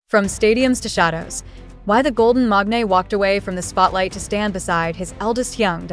From stadiums to shadows, why the golden magne walked away from the spotlight to stand beside his eldest young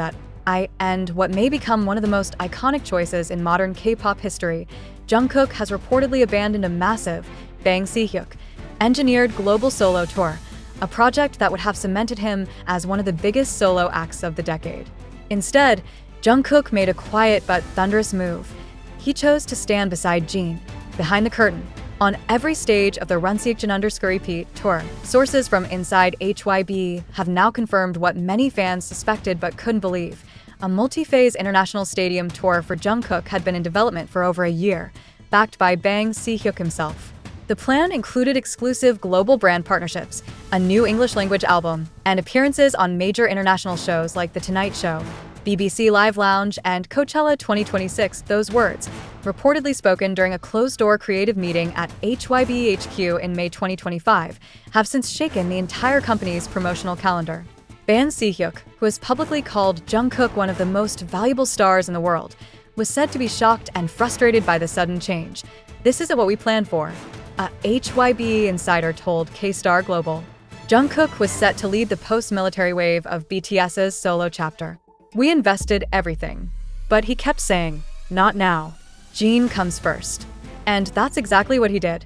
and what may become one of the most iconic choices in modern K-pop history, Jungkook has reportedly abandoned a massive, Bang Si-hyuk, engineered global solo tour, a project that would have cemented him as one of the biggest solo acts of the decade. Instead, Jungkook made a quiet but thunderous move. He chose to stand beside Jin, behind the curtain, on every stage of the Seokjin tour. Sources from inside HYB have now confirmed what many fans suspected but couldn't believe. A multi-phase international stadium tour for Jungkook had been in development for over a year, backed by Bang Si-hyuk himself. The plan included exclusive global brand partnerships, a new English-language album, and appearances on major international shows like The Tonight Show, BBC Live Lounge, and Coachella 2026. Those words, reportedly spoken during a closed-door creative meeting at HYB HQ in May 2025, have since shaken the entire company's promotional calendar. Bang Si-hyuk, who has publicly called Jungkook one of the most valuable stars in the world, was said to be shocked and frustrated by the sudden change. "This isn't what we planned for," a HYB insider told K-Star Global. Jungkook was set to lead the post-military wave of BTS's solo chapter. "We invested everything." But he kept saying, "Not now. Jin comes first." And that's exactly what he did.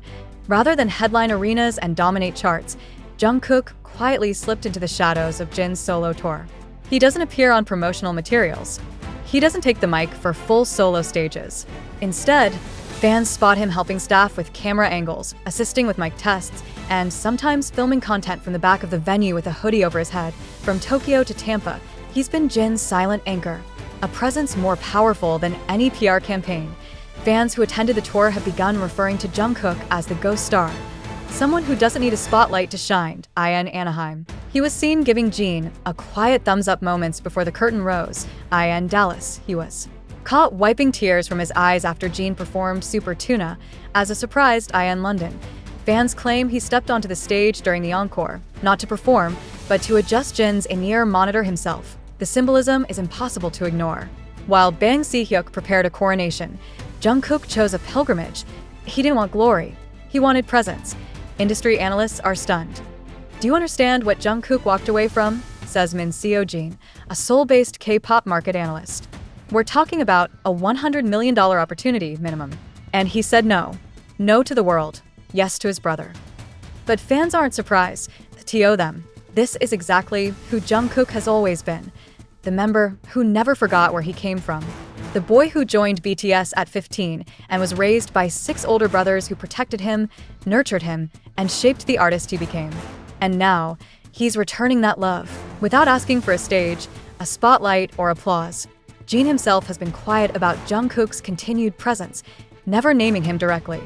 Rather than headline arenas and dominate charts, Jungkook quietly slipped into the shadows of Jin's solo tour. He doesn't appear on promotional materials. He doesn't take the mic for full solo stages. Instead, fans spot him helping staff with camera angles, assisting with mic tests, and sometimes filming content from the back of the venue with a hoodie over his head. From Tokyo to Tampa, he's been Jin's silent anchor, a presence more powerful than any PR campaign. Fans who attended the tour have begun referring to Jungkook as the ghost star, someone who doesn't need a spotlight to shine. In Anaheim, he was seen giving Jin a quiet thumbs-up moments before the curtain rose. In Dallas, he was caught wiping tears from his eyes after Jin performed Super Tuna as a surprise. In London, fans claim he stepped onto the stage during the encore, not to perform, but to adjust Jin's in-ear monitor himself. The symbolism is impossible to ignore. While Bang Si-hyuk prepared a coronation, Jungkook chose a pilgrimage. He didn't want glory. He wanted presence. Industry analysts are stunned. "Do you understand what Jungkook walked away from?" says Seokjin, a Seoul-based K-pop market analyst. "We're talking about a $100 million opportunity minimum." And he said no. No to the world. Yes to his brother. But fans aren't surprised. To them, this is exactly who Jungkook has always been. The member who never forgot where he came from. The boy who joined BTS at 15 and was raised by 6 older brothers who protected him, nurtured him, and shaped the artist he became. And now, he's returning that love, without asking for a stage, a spotlight, or applause. Jin himself has been quiet about Jungkook's continued presence, never naming him directly.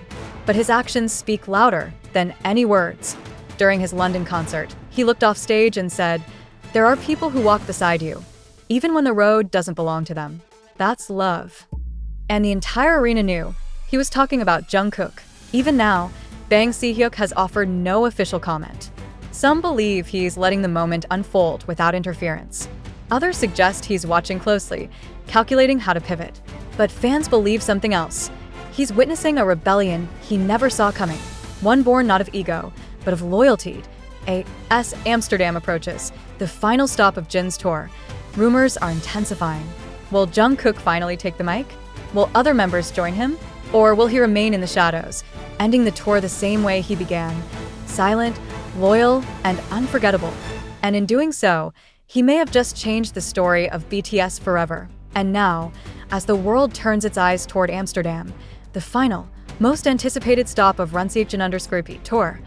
But his actions speak louder than any words. During his London concert, he looked off stage and said, "There are people who walk beside you, even when the road doesn't belong to them. That's love." And the entire arena knew he was talking about Jungkook. Even now, Bang Si-hyuk has offered no official comment. Some believe he's letting the moment unfold without interference. Others suggest he's watching closely, calculating how to pivot. But fans believe something else. He's witnessing a rebellion he never saw coming, one born not of ego, but of loyalty. As Amsterdam approaches, the final stop of Jin's tour, rumors are intensifying. Will Jungkook finally take the mic? Will other members join him? Or will he remain in the shadows, ending the tour the same way he began, silent, loyal, and unforgettable? And in doing so, he may have just changed the story of BTS forever. And now, as the world turns its eyes toward Amsterdam, the final, most anticipated stop of Seokjin tour,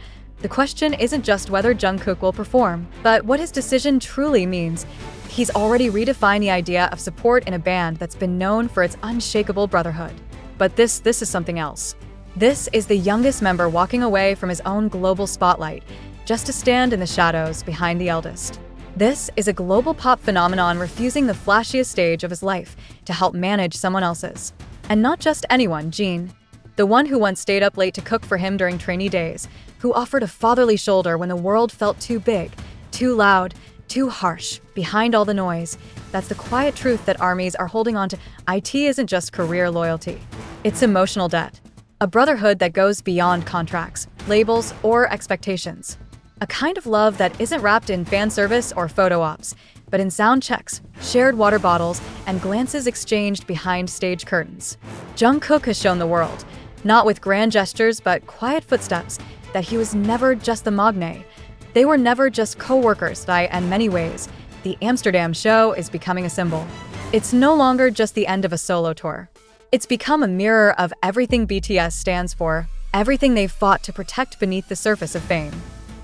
the question isn't just whether Jungkook will perform, but what his decision truly means. He's already redefined the idea of support in a band that's been known for its unshakable brotherhood. But this is something else. This is the youngest member walking away from his own global spotlight, just to stand in the shadows behind the eldest. This is a global pop phenomenon refusing the flashiest stage of his life to help manage someone else's. And not just anyone, Jin. The one who once stayed up late to cook for him during trainee days, who offered a fatherly shoulder when the world felt too big, too loud, too harsh, behind all the noise. That's the quiet truth that armies are holding on to. It isn't just career loyalty. It's emotional debt. A brotherhood that goes beyond contracts, labels, or expectations. A kind of love that isn't wrapped in fan service or photo ops, but in sound checks, shared water bottles, and glances exchanged behind stage curtains. Jungkook has shown the world, not with grand gestures but quiet footsteps, that he was never just the magne. They were never just co-workers that in many ways, the Amsterdam show is becoming a symbol. It's no longer just the end of a solo tour. It's become a mirror of everything BTS stands for, everything they've fought to protect beneath the surface of fame.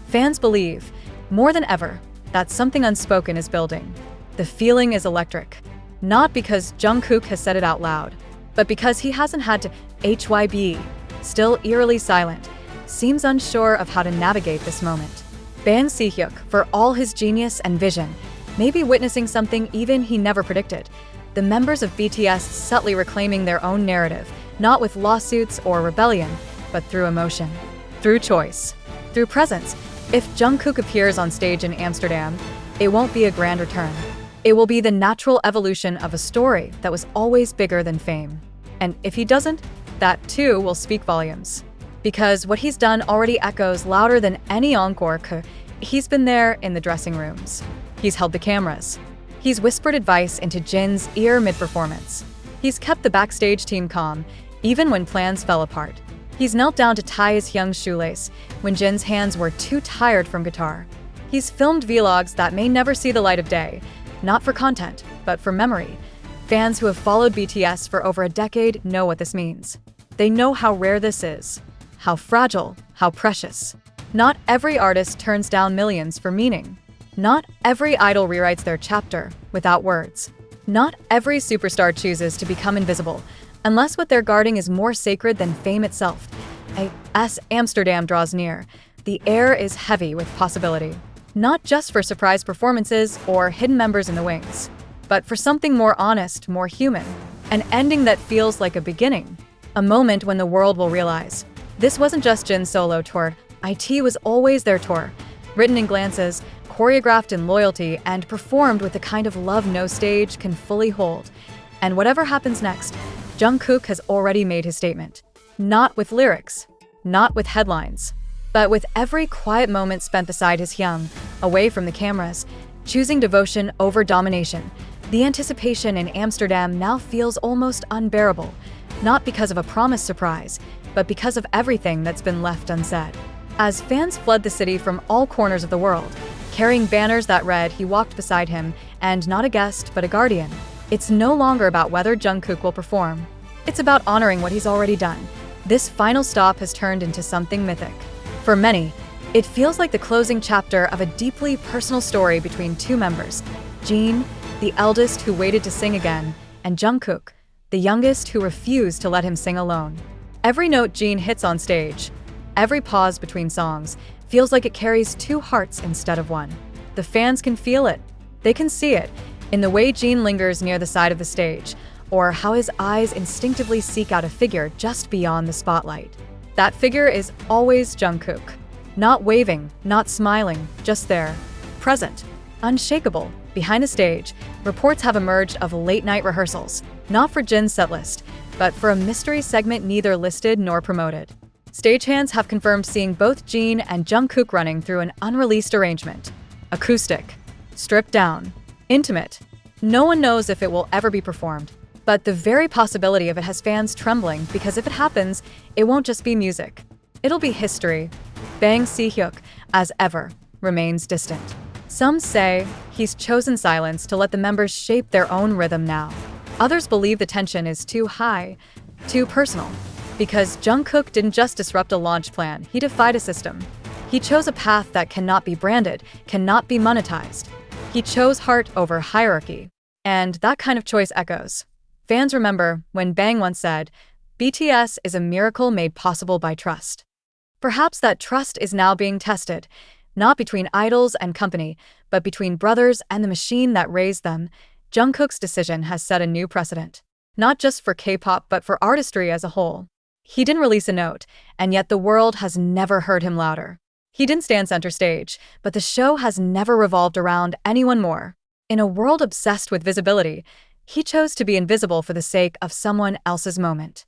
Fans believe, more than ever, that something unspoken is building. The feeling is electric. Not because Jungkook has said it out loud, but because he hasn't had to HYB, still eerily silent, seems unsure of how to navigate this moment. Bang Si-hyuk, for all his genius and vision, may be witnessing something even he never predicted. The members of BTS subtly reclaiming their own narrative, not with lawsuits or rebellion, but through emotion, through choice, through presence. If Jungkook appears on stage in Amsterdam, it won't be a grand return. It will be the natural evolution of a story that was always bigger than fame. And if he doesn't, that too will speak volumes. Because what he's done already echoes louder than any encore. He's been there in the dressing rooms. He's held the cameras. He's whispered advice into Jin's ear mid-performance. He's kept the backstage team calm, even when plans fell apart. He's knelt down to tie his young shoelace when Jin's hands were too tired from guitar. He's filmed vlogs that may never see the light of day, not for content, but for memory. Fans who have followed BTS for over a decade know what this means. They know how rare this is, how fragile, how precious. Not every artist turns down millions for meaning. Not every idol rewrites their chapter without words. Not every superstar chooses to become invisible, unless what they're guarding is more sacred than fame itself. As Amsterdam draws near, the air is heavy with possibility. Not just for surprise performances or hidden members in the wings, but for something more honest, more human. An ending that feels like a beginning. A moment when the world will realize, this wasn't just Jin's solo tour, IT was always their tour. Written in glances, choreographed in loyalty, and performed with the kind of love no stage can fully hold. And whatever happens next, Jungkook has already made his statement. Not with lyrics, not with headlines, but with every quiet moment spent beside his young, away from the cameras, choosing devotion over domination. The anticipation in Amsterdam now feels almost unbearable, not because of a promised surprise, but because of everything that's been left unsaid. As fans flood the city from all corners of the world, carrying banners that read he walked beside him, and not a guest but a guardian, it's no longer about whether Jungkook will perform. It's about honoring what he's already done. This final stop has turned into something mythic. For many, it feels like the closing chapter of a deeply personal story between two members, Jin, the eldest who waited to sing again, and Jungkook, the youngest who refused to let him sing alone. Every note Jin hits on stage, every pause between songs, feels like it carries two hearts instead of one. The fans can feel it. They can see it in the way Jin lingers near the side of the stage, or how his eyes instinctively seek out a figure just beyond the spotlight. That figure is always Jungkook. Not waving, not smiling, just there, present, unshakable. Behind the stage, reports have emerged of late-night rehearsals, not for Jin's setlist, but for a mystery segment neither listed nor promoted. Stagehands have confirmed seeing both Jin and Jungkook running through an unreleased arrangement. Acoustic, stripped down, intimate. No one knows if it will ever be performed, but the very possibility of it has fans trembling because if it happens, it won't just be music. It'll be history. Bang Si-hyuk, as ever, remains distant. Some say he's chosen silence to let the members shape their own rhythm now. Others believe the tension is too high, too personal. Because Jungkook didn't just disrupt a launch plan, he defied a system. He chose a path that cannot be branded, cannot be monetized. He chose heart over hierarchy. And that kind of choice echoes. Fans remember when Bang once said, BTS is a miracle made possible by trust. Perhaps that trust is now being tested, not between idols and company, but between brothers and the machine that raised them. Jungkook's decision has set a new precedent, not just for K-pop but for artistry as a whole. He didn't release a note, and yet the world has never heard him louder. He didn't stand center stage, but the show has never revolved around anyone more. In a world obsessed with visibility, he chose to be invisible for the sake of someone else's moment.